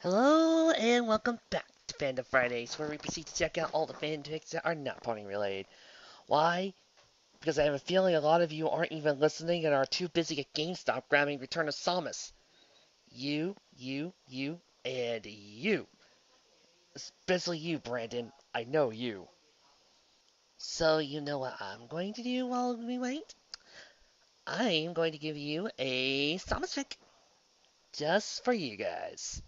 Hello and welcome back to Fandom Fridays, where we proceed to check out all the fanfics that are not pony related. Why? Because I have a feeling a lot of you aren't even listening and are too busy at GameStop grabbing Return of Samus. You, and you. Especially you, Brandon. I know you. So you know what I'm going to do while we wait? I'm going to give you a Samus fic just for you guys.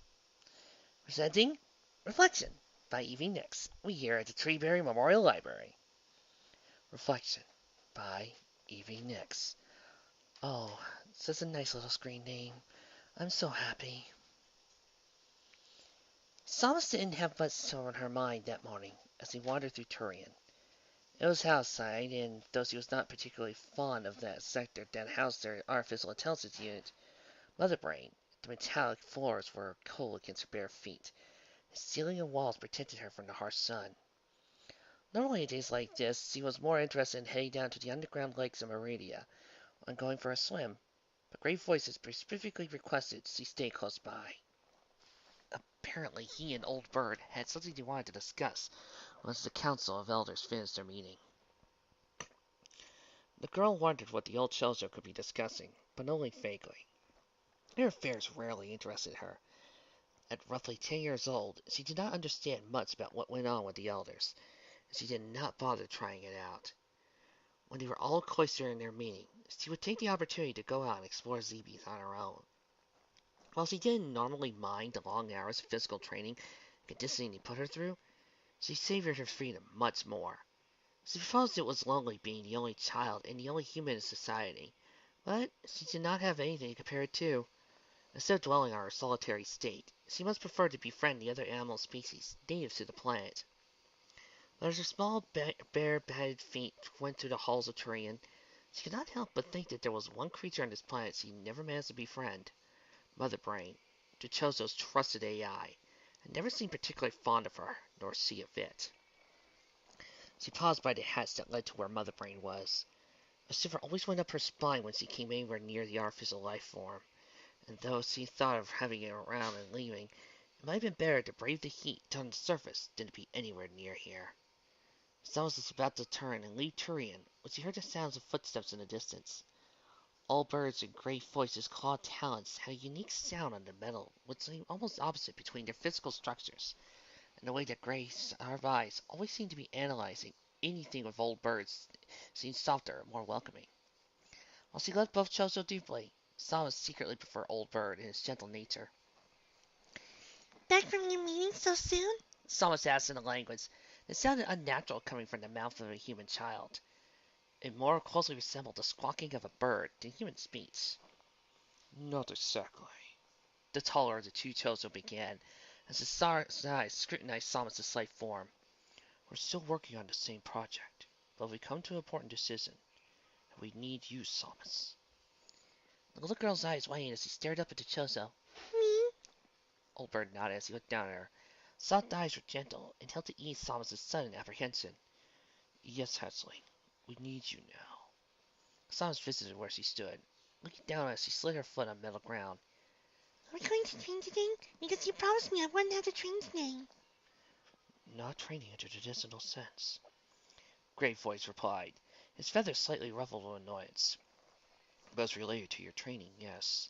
Presenting Reflection by Evie Nix. We here at the Treeberry Memorial Library. Reflection by Evie Nix. Oh, such a nice little screen name. I'm so happy. Samus didn't have much on her mind that morning as he wandered through Turian. It was outside, and though she was not particularly fond of that sector that housed their artificial intelligence unit, Mother Brain, the metallic floors were cold against her bare feet. The ceiling and walls protected her from the harsh sun. Normally on days like this, she was more interested in heading down to the underground lakes of Meridia and going for a swim, but Great Voices specifically requested she stay close by. Apparently, he and Old Bird had something they wanted to discuss once the Council of Elders finished their meeting. The girl wondered what the old Chozo could be discussing, but only vaguely. Their affairs rarely interested her. At roughly 10 years old, she did not understand much about what went on with the Elders, and she did not bother trying it out. When they were all cloistered in their meeting, she would take the opportunity to go out and explore Zeebies on her own. While she didn't normally mind the long hours of physical training and conditioning they put her through, she savored her freedom much more. She felt it was lonely being the only child and the only human in society, but she did not have anything to compare it to. Instead of dwelling on her solitary state, she much preferred to befriend the other animal species native to the planet. But as her small, bare-bedded feet went through the halls of Turian, she could not help but think that there was one creature on this planet she never managed to befriend. Mother Brain, Chozo's trusted AI, had never seemed particularly fond of her, nor see a fit. She paused by the hatch that led to where Mother Brain was. A shiver always went up her spine when she came anywhere near the artificial life form, and though she thought of having it around and leaving, it might have been better to brave the heat on the surface than to be anywhere near here. Samus was about to turn and leave Turian when she heard the sounds of footsteps in the distance. All birds and great voices' clawed talons had a unique sound on the metal, which seemed almost opposite between their physical structures, and the way that Gray's eyes always seemed to be analyzing anything with old birds seemed softer and more welcoming. While she loved both Chozo deeply, Samus secretly preferred Old Bird and his gentle nature. Back from your meeting so soon? Samus asked in a language that sounded unnatural coming from the mouth of a human child. It more closely resembled the squawking of a bird than human speech. Not exactly. The taller of the two Chozo began, as his eyes scrutinized Samus' slight form. We're still working on the same project, but we've come to an important decision, and we need you, Samus. The little girl's eyes widened as he stared up at the Chozo. Me? Old Bird nodded as he looked down at her. Soft eyes were gentle and held to ease Samus' sudden apprehension. Yes, Hatchling, we need you now. Samus visited where she stood, looking down as she slid her foot on metal ground. Are we going to train today? Because you promised me I wouldn't have to train today. Not training in the traditional sense. Great Voice replied, his feathers slightly ruffled with annoyance. But as related to your training, yes.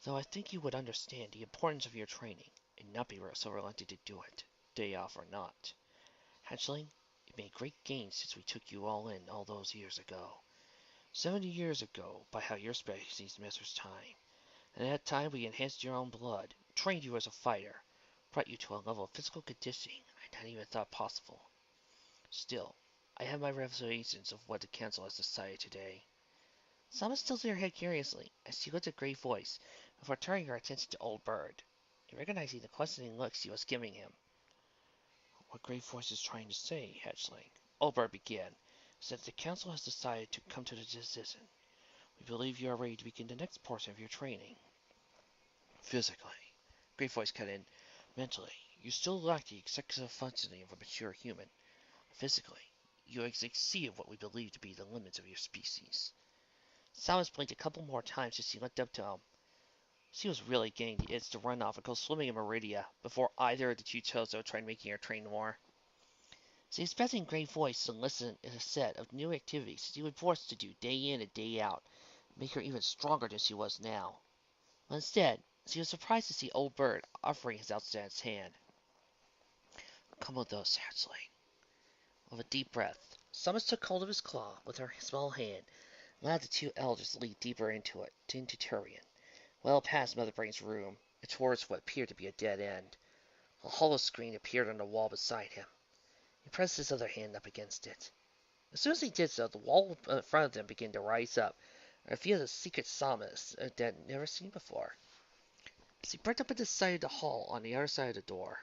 Though I think you would understand the importance of your training, and not be so reluctant to do it, day off or not. Hatchling, you've made great gains since we took you all in all those years ago. 70 years ago, by how your species measures time. And at that time we enhanced your own blood, trained you as a fighter, brought you to a level of physical conditioning I not even thought possible. Still, I have my reservations of what the Council has decided today. Samus tilted her head curiously as she looked at Great Voice before turning her attention to Old Bird, and recognizing the questioning look she was giving him. What Great Voice is trying to say, Hatchling, Old Bird began, is that the Council has decided to come to the decision. We believe you are ready to begin the next portion of your training. Physically, Great Voice cut in. Mentally, you still lack the executive functioning of a mature human. Physically, you have exceeded what we believe to be the limits of your species. Samus blinked a couple more times as she looked up to him. She was really getting the itch to run off and go swimming in Meridia before either of the two Chozo tried making her train more. She was expecting Great Voice to listen in a set of new activities she would force to do day in and day out, make her even stronger than she was now. But instead, she was surprised to see Old Bird offering his outstretched hand. Come with us, hatchling. With a deep breath, Summers took hold of his claw with her small hand and allowed the two elders to lead deeper into it, into Turian, well past Mother Brain's room, and towards what appeared to be a dead end. A hollow screen appeared on the wall beside him. He pressed his other hand up against it. As soon as he did so, the wall in front of them began to rise up, and revealed a secret psalmist that had never seen before. As he burned up at the side of the hall on the other side of the door,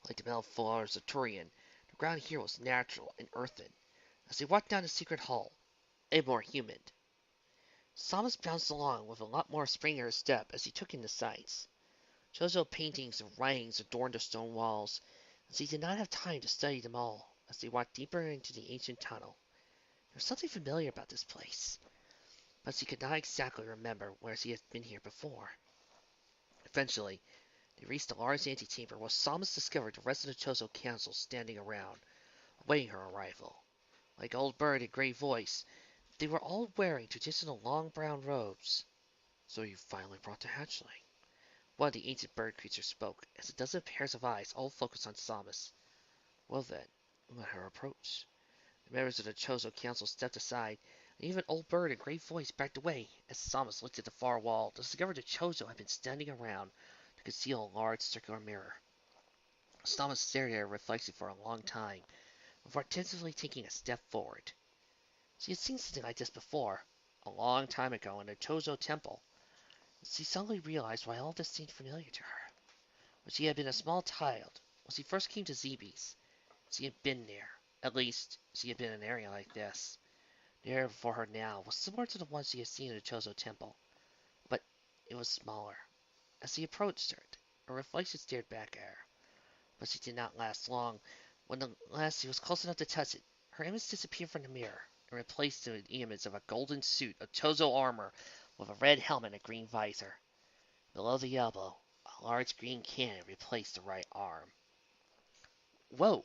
like the metal floors of Turian, the ground here was natural and earthen. As they walked down the secret hall, and more human. Psalmist bounced along with a lot more spring in her step as he took in the sights. Chozo paintings and writings adorned the stone walls, as he did not have time to study them all as they walked deeper into the ancient tunnel. There was something familiar about this place, but she could not exactly remember where she had been here before. Eventually, they reached a large antechamber where Psalmist discovered the rest of the Chozo Council standing around, awaiting her arrival. Like Old Bird and Great Voice, they were all wearing traditional long brown robes. So you finally brought the hatchling. One of the ancient bird creatures spoke, as a dozen pairs of eyes all focused on Psalmist. Well then, let her approach. The members of the Chozo Council stepped aside, and even Old Bird and Great Voice backed away as Psalmist looked at the far wall to discover the Chozo had been standing around to conceal a large circular mirror. Psalmist stared at her reflection for a long time, before tentatively taking a step forward. She had seen something like this before, a long time ago in the Chozo Temple. She suddenly realized why all this seemed familiar to her. When she had been a small child, when she first came to Zebe's, she had been there. At least, she had been in an area like this. The area before her now was similar to the one she had seen in the Chozo Temple, but it was smaller. As she approached her, her reflection stared back at her, but she did not last long. When at last she was close enough to touch it, her image disappeared from the mirror and replaced the image of a golden suit of Chozo armor with a red helmet and a green visor. Below the elbow, a large green cannon replaced the right arm. Whoa!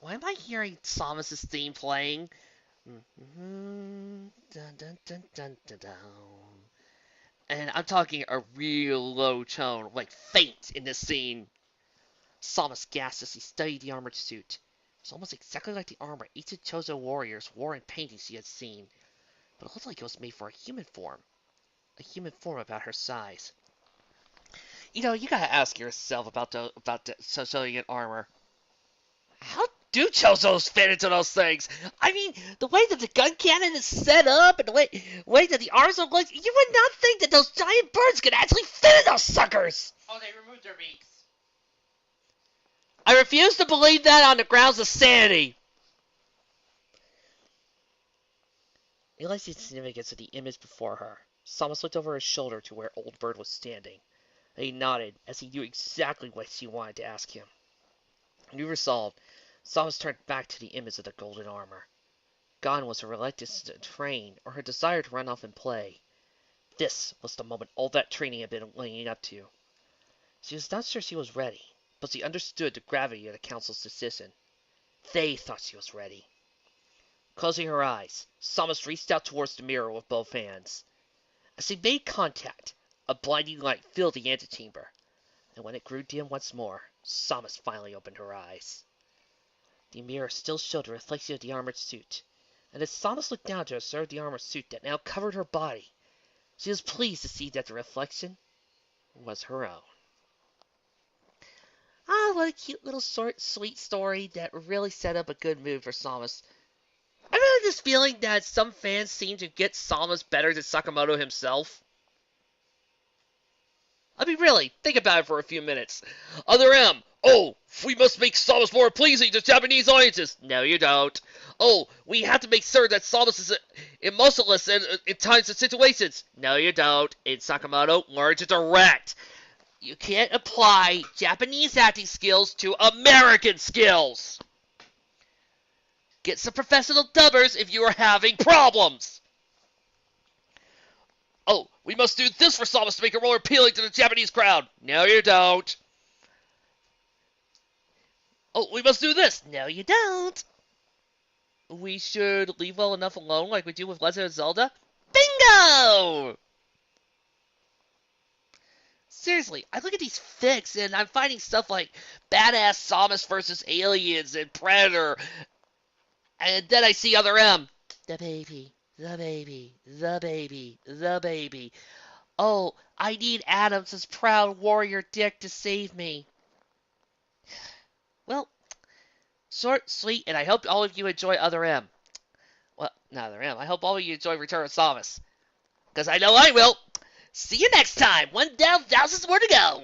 Why am I hearing Samus's theme playing? Dun, dun, dun, dun, dun, dun. And I'm talking a real low tone, like faint in this scene. Samus gasped as he studied the armored suit. It was almost exactly like the armor each of Chozo warriors wore in paintings she had seen, but it looked like it was made for a human form about her size. You gotta ask yourself about the Sicilian armor. How do Chozos fit into those things? I mean, the way that the gun cannon is set up and the way that the arms are like, you would not think that those giant birds could actually fit in those suckers. Oh, they removed their beaks. I refuse to believe that on the grounds of sanity. Realizing the significance of the image before her, Samus looked over his shoulder to where Old Bird was standing. And he nodded, as he knew exactly what she wanted to ask him. New resolved, Samus turned back to the image of the golden armor. Gone was her reluctance to train, or her desire to run off and play. This was the moment all that training had been leading up to. She was not sure she was ready, but she understood the gravity of the Council's decision. They thought she was ready. Closing her eyes, Samus reached out towards the mirror with both hands. As she made contact, a blinding light filled the antechamber, and when it grew dim once more, Samus finally opened her eyes. The mirror still showed the reflection of the armored suit, and as Samus looked down to observe the armored suit that now covered her body, she was pleased to see that the reflection was her own. Ah, what a cute little short, sweet story that really set up a good mood for Samus. I really have this feeling that some fans seem to get Samus better than Sakamoto himself. I mean, really, think about it for a few minutes. Other M. Oh, we must make Samus more pleasing to Japanese audiences. No, you don't. Oh, we have to make sure that Samus is emotionless in times and situations. No, you don't. In Sakamoto, learn to direct. You can't apply Japanese acting skills to American skills. Get some professional dubbers if you are having problems. Oh, we must do this for Samus to make her more appealing to the Japanese crowd. No, you don't. Oh, we must do this. No, you don't. We should leave well enough alone like we do with Legend of Zelda. Bingo! Seriously, I look at these fics and I'm finding stuff like badass Samus versus aliens and Predator, and then I see other M. The baby, the baby, the baby, the baby. Oh, I need Adams' proud warrior dick to save me. Well, short, sweet, and I hope all of you enjoy Other M. Well, not Other M. I hope all of you enjoy Return of Samus. Because I know I will. See you next time. 1,000 more to go.